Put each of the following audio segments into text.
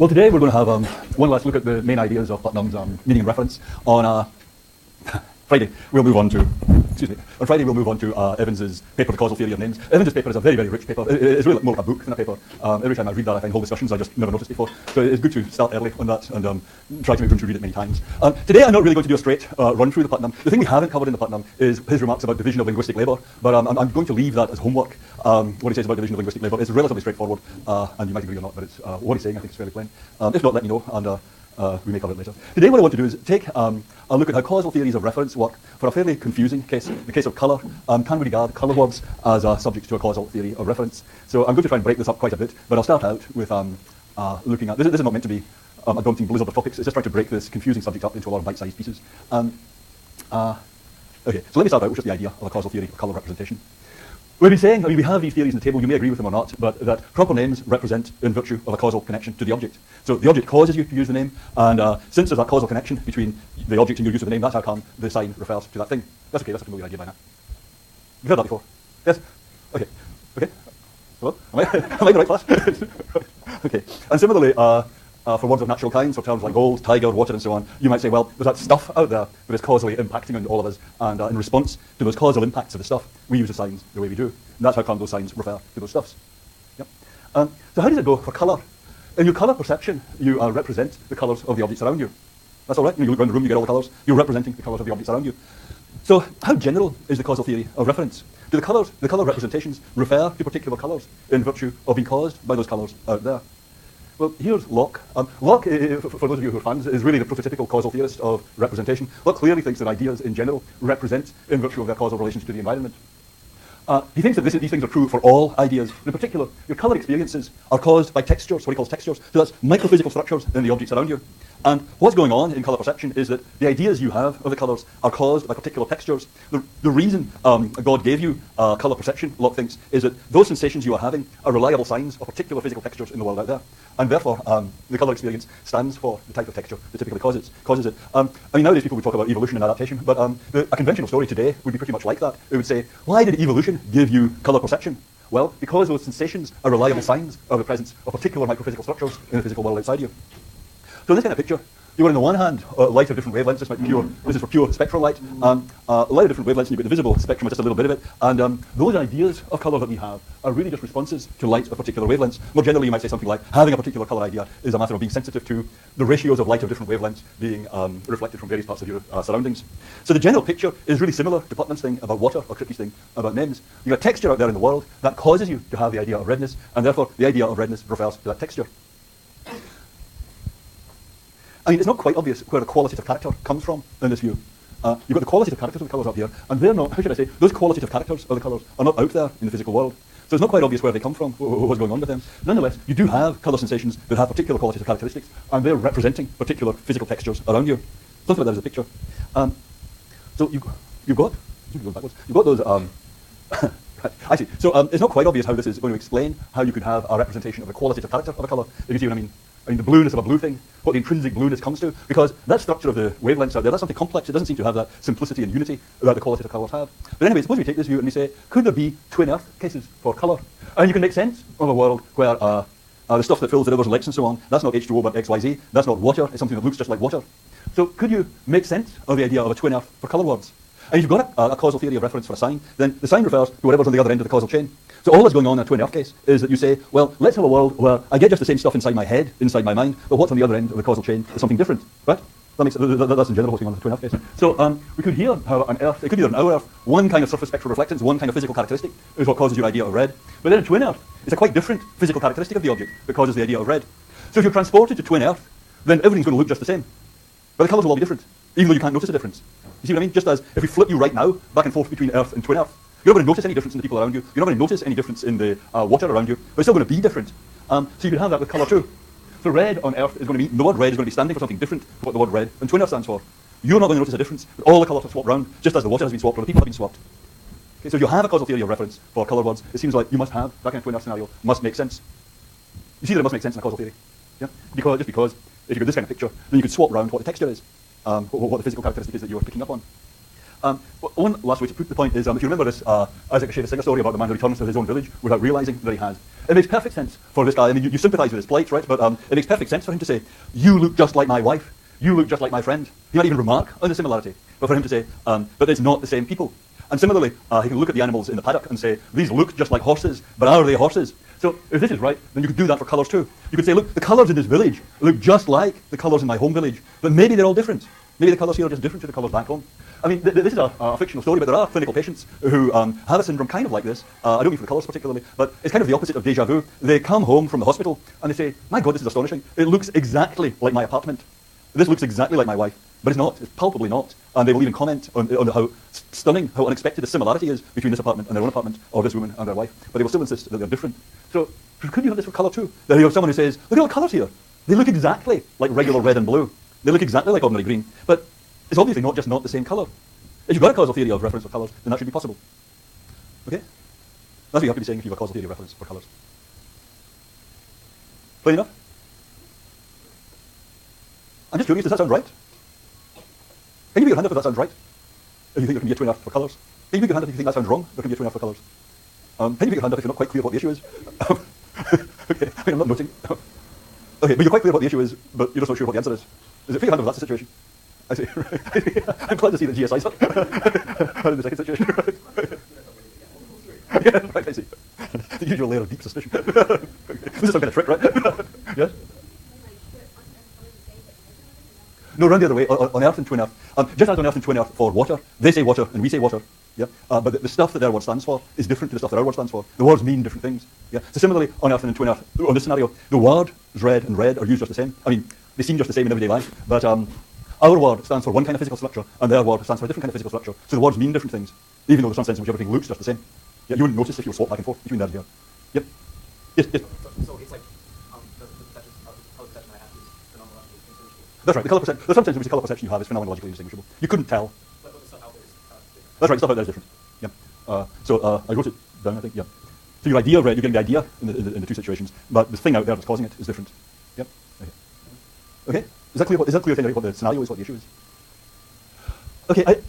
Well, today we're going to have one last look at the main ideas of Putnam's meaning and reference. On Friday, we'll move on to, on Friday we'll move on to Evans's paper, The Causal Theory of Names. Evans's paper is a very, very rich paper. It's really more like a book than a paper. Every time I read that, I find whole discussions I just never noticed before. So it's good to start early on that and try to make room to read it many times. Today I'm not really going to do a straight run through the Putnam. The thing we haven't covered in the Putnam is his remarks about division of linguistic labour, but I'm going to leave that as homework. What he says about division of linguistic labour is relatively straightforward, and you might agree or not, but it's, what he's saying I think is fairly plain. If not, let me know, and we may cover it later. Today what I want to do is take a look at how causal theories of reference work for a fairly confusing case, the case of colour. Can we regard colour words as subject to a causal theory of reference? So I'm going to try and break this up quite a bit, but I'll start out with looking at, this is not meant to be a daunting blizzard of topics, it's just trying to break this confusing subject up into a lot of bite-sized pieces. Okay, so let me start out with just the idea of a causal theory of colour representation. We've been saying, we have these theories in the table, you may agree with them or not, but that proper names represent in virtue of a causal connection to the object. So the object causes you to use the name, and since there's that causal connection between the object and your use of the name, that's how come the sign refers to that thing. That's okay, that's a familiar idea by now. You've heard that before? Yes? Okay. Okay? Hello? Am I in the right class? Okay. And similarly, for words of natural kinds, for terms like gold, tiger, water, and so on, you might say, well, there's that stuff out there that is causally impacting on all of us, and in response to those causal impacts of the stuff, we use the signs the way we do. And that's how come those signs refer to those stuffs. Yep. So how does it go for colour? In your colour perception, you represent the colours of the objects around you. That's all right. You look around the room, you get all the colours. You're representing the colours of the objects around you. So how general is the causal theory of reference? Do the colour representations refer to particular colours in virtue of being caused by those colours out there? Well, here's Locke. Locke, for those of you who are fans, is really the prototypical causal theorist of representation. Locke clearly thinks that ideas in general represent in virtue of their causal relations to the environment. He thinks that these things are true for all ideas. In particular, your colour experiences are caused by textures, what he calls textures. So that's microphysical structures in the objects around you. And what's going on in colour perception is that the ideas you have of the colours are caused by particular textures. The reason God gave you colour perception, Locke thinks, is that those sensations you are having are reliable signs of particular physical textures in the world out there. And therefore, the colour experience stands for the type of texture that typically causes it. I mean, nowadays people would talk about evolution and adaptation, but a conventional story today would be pretty much like that. It would say, why did evolution give you colour perception? Well, because those sensations are reliable signs of the presence of particular microphysical structures in the physical world outside you. So in this kind of picture, you got on the one hand light of different wavelengths. This is for pure spectral light. Light of different wavelengths, and you've got the visible spectrum, just a little bit of it. And those ideas of colour that we have are really just responses to light of particular wavelengths. More generally, you might say something like having a particular colour idea is a matter of being sensitive to the ratios of light of different wavelengths being reflected from various parts of your surroundings. So the general picture is really similar to Putnam's thing about water, or Kripke's thing about names. You've got texture out there in the world that causes you to have the idea of redness, and therefore the idea of redness refers to that texture. I mean, it's not quite obvious where the qualitative character comes from in this view. You've got the qualitative characters of the colours up here, and they're not, how should I say, those qualitative characters of the colours are not out there in the physical world. So it's not quite obvious where they come from, what's going on with them. Nonetheless, you do have colour sensations that have particular qualitative characteristics, and they're representing particular physical textures around you. Something like that is a picture. So you've got those, right, I see. So it's not quite obvious how this is going to explain how you could have a representation of the qualitative character of a colour, if you see what I mean. I mean, the blueness of a blue thing, what the intrinsic blueness comes to, because that structure of the wavelengths out there, that's something complex. It doesn't seem to have that simplicity and unity that the qualitative colours have. But anyway, suppose we take this view and we say, could there be twin earth cases for colour? And you can make sense of a world where the stuff that fills the rivers and lakes and so on, that's not H2O but XYZ, that's not water, it's something that looks just like water. So could you make sense of the idea of a twin earth for colour words? And if you've got a causal theory of reference for a sign, then the sign refers to whatever's on the other end of the causal chain. So all that's going on in a twin earth case is that you say, well, let's have a world where I get just the same stuff inside my head, inside my mind, but what's on the other end of the causal chain is something different, right? That's in general what's going on in the twin earth case. So we could here have an earth, it could be on our earth, one kind of surface spectral reflectance, one kind of physical characteristic is what causes your idea of red. But then in twin earth, it's a quite different physical characteristic of the object that causes the idea of red. So if you're transported to twin earth, then everything's going to look just the same. But the colours will all be different, even though you can't notice a difference. You see what I mean? Just as if we flip you right now, back and forth between earth and twin earth, you're not going to notice any difference in the people around you. You're not going to notice any difference in the water around you, but it's still going to be different. So you can have that with colour too. So red on earth is going to be, the word red is going to be standing for something different to what the word red and twin earth stands for. You're not going to notice a difference, but all the colours have swapped around, just as the water has been swapped or the people have been swapped. Okay, so if you have a causal theory of reference for colour words, it seems like you must have, that kind of twin earth scenario must make sense. You see that it must make sense in a causal theory. Yeah? Because if you got this kind of picture, then you could swap around what the texture is, what the physical characteristic is that you're picking up on. One last way to put the point is, if you remember this Isaac Asheda Singer story about the man who returns to his own village without realizing that he has, it makes perfect sense for this guy. I mean, you sympathize with his plight, right? But it makes perfect sense for him to say, you look just like my wife, you look just like my friend. He might even remark on the similarity, but for him to say, but it's not the same people. And similarly, he can look at the animals in the paddock and say, these look just like horses, but are they horses? So if this is right, then you could do that for colours too. You could say, look, the colours in this village look just like the colours in my home village, but maybe they're all different. Maybe the colours here are just different to the colours back home. I mean, this is a fictional story, but there are clinical patients who have a syndrome kind of like this. I don't mean for the colours particularly, but it's kind of the opposite of déjà vu. They come home from the hospital and they say, my God, this is astonishing. It looks exactly like my apartment. This looks exactly like my wife, but it's not. It's palpably not. And they will even comment on how stunning, how unexpected the similarity is between this apartment and their own apartment, or this woman and their wife. But they will still insist that they're different. So could you have this for colour too? That you have someone who says, look at all the colours here. They look exactly like regular red and blue. They look exactly like ordinary green. But it's obviously not just not the same colour. If you've got a causal theory of reference for colours, then that should be possible. Okay? That's what you have to be saying if you have a causal theory of reference for colours. Plain enough? I'm just curious, does that sound right? Can you put your hand up if that sounds right? If you think there can be a twin earth for colours? Can you put your hand up if you think that sounds wrong? There can be a twin earth for colours. Can you put your hand up if you're not quite clear what the issue is? Okay, I mean, I'm not noting. Okay, but you're quite clear what the issue is, but you're just not sure what the answer is. Is it put your hand up if that's the situation? I see. I'm glad to see that GSI's up. In the second situation. Yeah, right, I see. The usual layer of deep suspicion. This is some kind of trick, right? Yes? No, round the other way, on Earth and twin Earth. Just as on Earth and twin Earth for water, they say water and we say water. Yeah? But the stuff that their word stands for is different to the stuff that our word stands for. The words mean different things. Yeah? So similarly, on Earth and in twin Earth, on this scenario, the words red and red are used just the same. I mean, they seem just the same in everyday life, but our word stands for one kind of physical structure, and their word stands for a different kind of physical structure. So the words mean different things, even though there's some sense in which everything looks just the same. Yeah? You wouldn't notice if you were swapped back and forth between there and here. Yep. Yes, yes. So it's like the perception of color perception I have is phenomenologically indistinguishable. That's right. The color perception. There's some sense in which the color perception you have is phenomenologically indistinguishable. You couldn't tell. But the stuff out there is different. That's right. Stuff out there is different. Yeah. So I wrote it down. I think. Yeah. So your idea of red, you're getting the idea in the two situations, but the thing out there that's causing it is different. Yep. Okay. Okay. Is that clear? Is that clear? What the scenario is? What the issue is? Okay.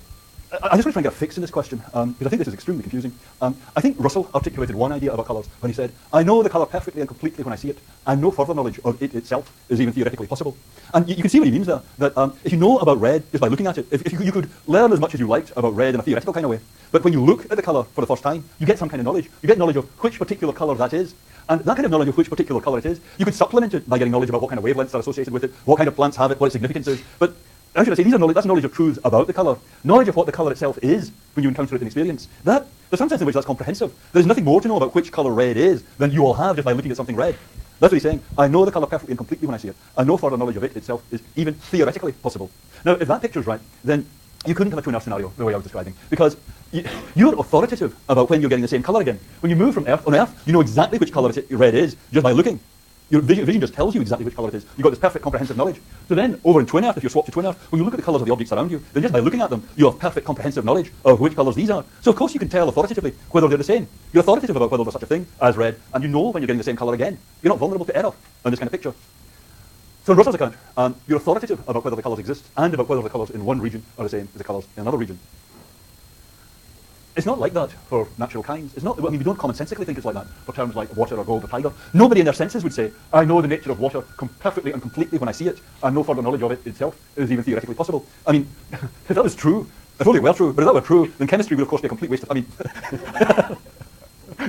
I just want to try and get a fix in this question, because I think this is extremely confusing. I think Russell articulated one idea about colours when he said, I know the colour perfectly and completely when I see it, and no further knowledge of it itself is even theoretically possible. And you can see what he means there, that if you know about red just by looking at it, if you could learn as much as you liked about red in a theoretical kind of way, but when you look at the colour for the first time, you get some kind of knowledge. You get knowledge of which particular colour that is. And that kind of knowledge of which particular colour it is, you could supplement it by getting knowledge about what kind of wavelengths are associated with it, what kind of plants have it, what its significance is. But how should I say, that's knowledge of truths about the colour. Knowledge of what the colour itself is when you encounter it in experience. There's some sense in which that's comprehensive. There's nothing more to know about which colour red is than you all have just by looking at something red. That's what he's saying. I know the colour perfectly and completely when I see it, and no further knowledge of it itself is even theoretically possible. Now, if that picture's right, then you couldn't have a twin Earth scenario the way I was describing, because you're authoritative about when you're getting the same colour again. When you move from Earth, on Earth, you know exactly which colour red is just by looking. Your vision just tells you exactly which colour it is. You've got this perfect comprehensive knowledge. So then, over in twin Earth, if you're swapped to twin Earth, when you look at the colours of the objects around you, then just by looking at them, you have perfect comprehensive knowledge of which colours these are. So of course you can tell authoritatively whether they're the same. You're authoritative about whether there's such a thing as red, and you know when you're getting the same colour again. You're not vulnerable to error in this kind of picture. So in Russell's account, you're authoritative about whether the colours exist, and about whether the colours in one region are the same as the colours in another region. It's not like that for natural kinds. It's not. I mean, we don't commonsensically think it's like that for terms like water or gold or tiger. Nobody in their senses would say, I know the nature of water perfectly and completely when I see it, and no further knowledge of it itself is even theoretically possible. I mean, if that was true, if only it were true, but if that were true, then chemistry would of course be a complete waste of,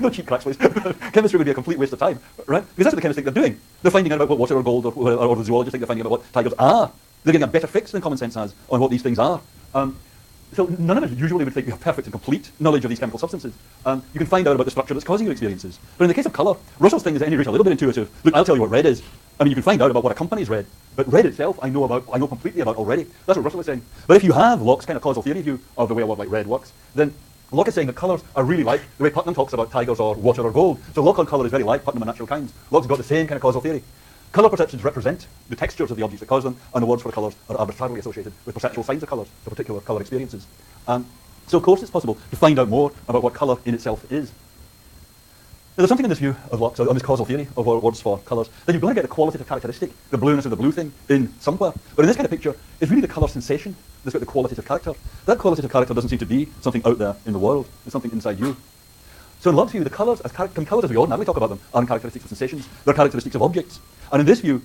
no cheap cracks, please. Chemistry would be a complete waste of time, right? Because that's what the chemists think they're doing. They're finding out about what water or gold, or the zoologists think they're finding out about what tigers are. They're getting a better fix than common sense has on what these things are. So none of us usually would think we have perfect and complete knowledge of these chemical substances. You can find out about the structure that's causing your experiences. But in the case of colour, Russell's thing is at any rate a little bit intuitive. Look, I'll tell you what red is. I mean, you can find out about what accompanies red. But red itself, I know completely about already. That's what Russell is saying. But if you have Locke's kind of causal theory view of the way a word like red works, then Locke is saying that colours are really like the way Putnam talks about tigers or water or gold. So Locke on colour is very like Putnam and natural kinds. Locke's got the same kind of causal theory. Colour perceptions represent the textures of the objects that cause them, and the words for the colours are arbitrarily associated with perceptual signs of colours for particular colour experiences. So of course it's possible to find out more about what colour in itself is. Now, there's something in this view of Locke, on this causal theory of words for colours, that you're going to get the qualitative characteristic, the blueness of the blue thing, in somewhere. But in this kind of picture, it's really the colour sensation describe the qualitative character. That qualitative character doesn't seem to be something out there in the world. It's something inside you. So in Locke's view, the colours, colours as we ordinarily talk about them, aren't characteristics of sensations. They're characteristics of objects. And in this view,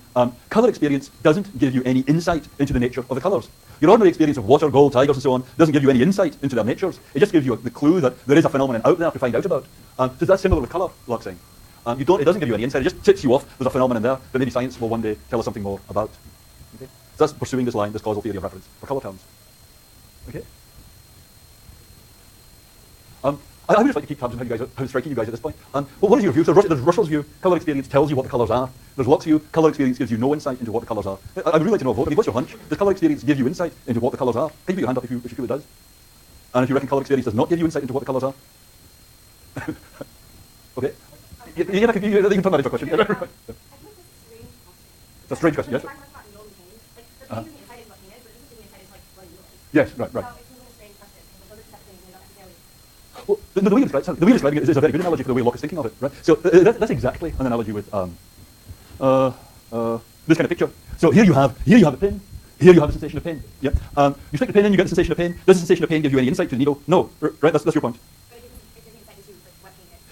colour experience doesn't give you any insight into the nature of the colours. Your ordinary experience of water, gold, tigers, and so on doesn't give you any insight into their natures. It just gives you the clue that there is a phenomenon out there to find out about. So that's similar with colour, Locke's saying. It doesn't give you any insight. It just tips you off. There's a phenomenon there that maybe science will one day tell us something more about. Okay? So that's pursuing this line, this causal theory of reference for colour terms. Okay? I would just like to keep tabs on how striking you guys at this point. Well, what is your view? So there's Russell's view, colour experience tells you what the colours are. There's Locke's view, colour experience gives you no insight into what the colours are. I'd really like to know a vote. I mean, what's your hunch? Does colour experience give you insight into what the colours are? Can you put your hand up if you feel it does? And if you reckon colour experience does not give you insight into what the colours are? Okay. You can turn that into a question. It's a strange question, yes? Yes, right. Well, the way you're describing it is a very good analogy for the way Locke is thinking of it, right? So that's exactly an analogy with this kind of picture. So here you have a pin. Here you have a sensation of pain. Yep. You stick the pin in, you get the sensation of pain. Does the sensation of pain give you any insight to the needle? No. Right. That's your point.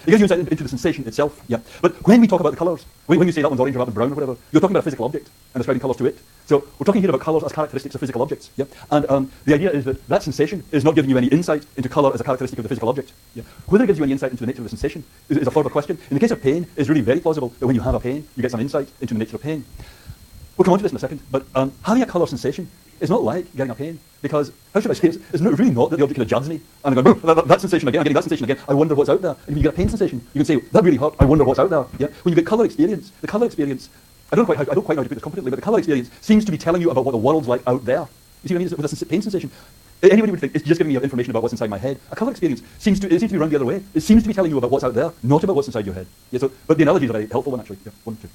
It gives you insight into the sensation itself. Yeah. But when we talk about the colours, when you say that one's orange or that one's brown or whatever, you're talking about a physical object and ascribing colours to it. So we're talking here about colours as characteristics of physical objects. Yeah. And the idea is that sensation is not giving you any insight into colour as a characteristic of the physical object. Yeah. Whether it gives you any insight into the nature of the sensation is a further question. In the case of pain, it's really very plausible that when you have a pain, you get some insight into the nature of pain. We'll come on to this in a second, but having a colour sensation is not like getting a pain, because, how should I say it? It's really not that the object kind of jabs me, and I go, that sensation again, I'm getting that sensation again, I wonder what's out there. And when you get a pain sensation, you can say, that really hurt, I wonder what's out there. Yeah? When you get colour experience, the colour experience, I don't quite know how to put this competently, but the colour experience seems to be telling you about what the world's like out there. You see what I mean? With a pain sensation, anybody would think it's just giving you information about what's inside my head. A colour experience seems to be run the other way. It seems to be telling you about what's out there, not about what's inside your head. Yeah, so, but the analogy is a very helpful one, actually. Yeah, one, two.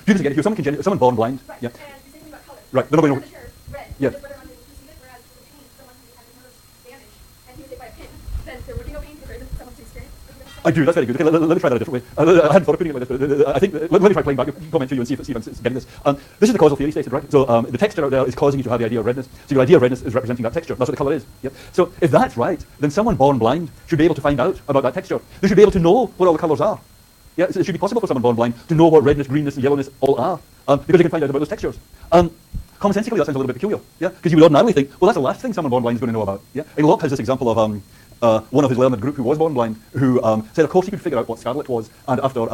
Do this again. If you're someone born blind, right. Yeah. And you're thinking about color. Right. They're not going to. Red. Yeah. Whether or not they perceive it, whereas with a pain, someone who has nerve damage and he was hit by a pin, then there would be no pain because there isn't someone to experience. I do. That's very good. Okay, let me try that a different way. I hadn't thought of putting it like this, but I think let me try playing back your comment to you and see if I'm getting this. This is the causal theory stated, right? So the texture out there is causing you to have the idea of redness. So your idea of redness is representing that texture. That's what the colour is. Yep. So if that's right, then someone born blind should be able to find out about that texture. They should be able to know what all the colours are. Yeah, so it should be possible for someone born blind to know what redness, greenness, and yellowness all are, because they can find out about those textures. Commonsensically, that sounds a little bit peculiar, yeah, because you would ordinarily think, well, that's the last thing someone born blind is going to know about. Yeah, and Locke has this example of one of his learned group who was born blind, who said, of course, he could figure out what scarlet was, and after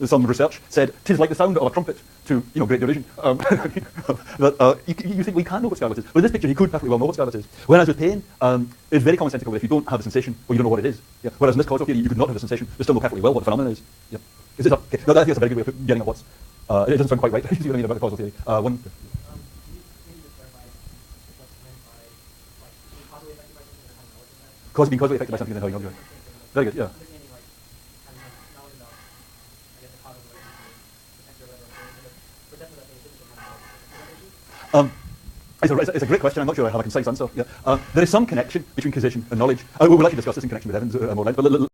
some research, said, "'Tis like the sound of a trumpet," to great derision. That you think we can't know what scarlet is, but in this picture, he could perfectly well know what scarlet is. Whereas with pain, it's very commonsensical that if you don't have the sensation, well, you don't know what it is. Yeah. Whereas in this causal theory, you could not have the sensation, but still know perfectly well what the phenomenon is. Yeah. Is this okay? No, I think that's a very good way of getting at what's. It doesn't sound quite right. You see what I mean about the causal theory? One. Being causally affected by something and then how you know it. Very good, yeah. It's a great question. I'm not sure I have a concise answer. Yeah. There is some connection between cognition and knowledge. We'll actually discuss this in connection with Evans more later.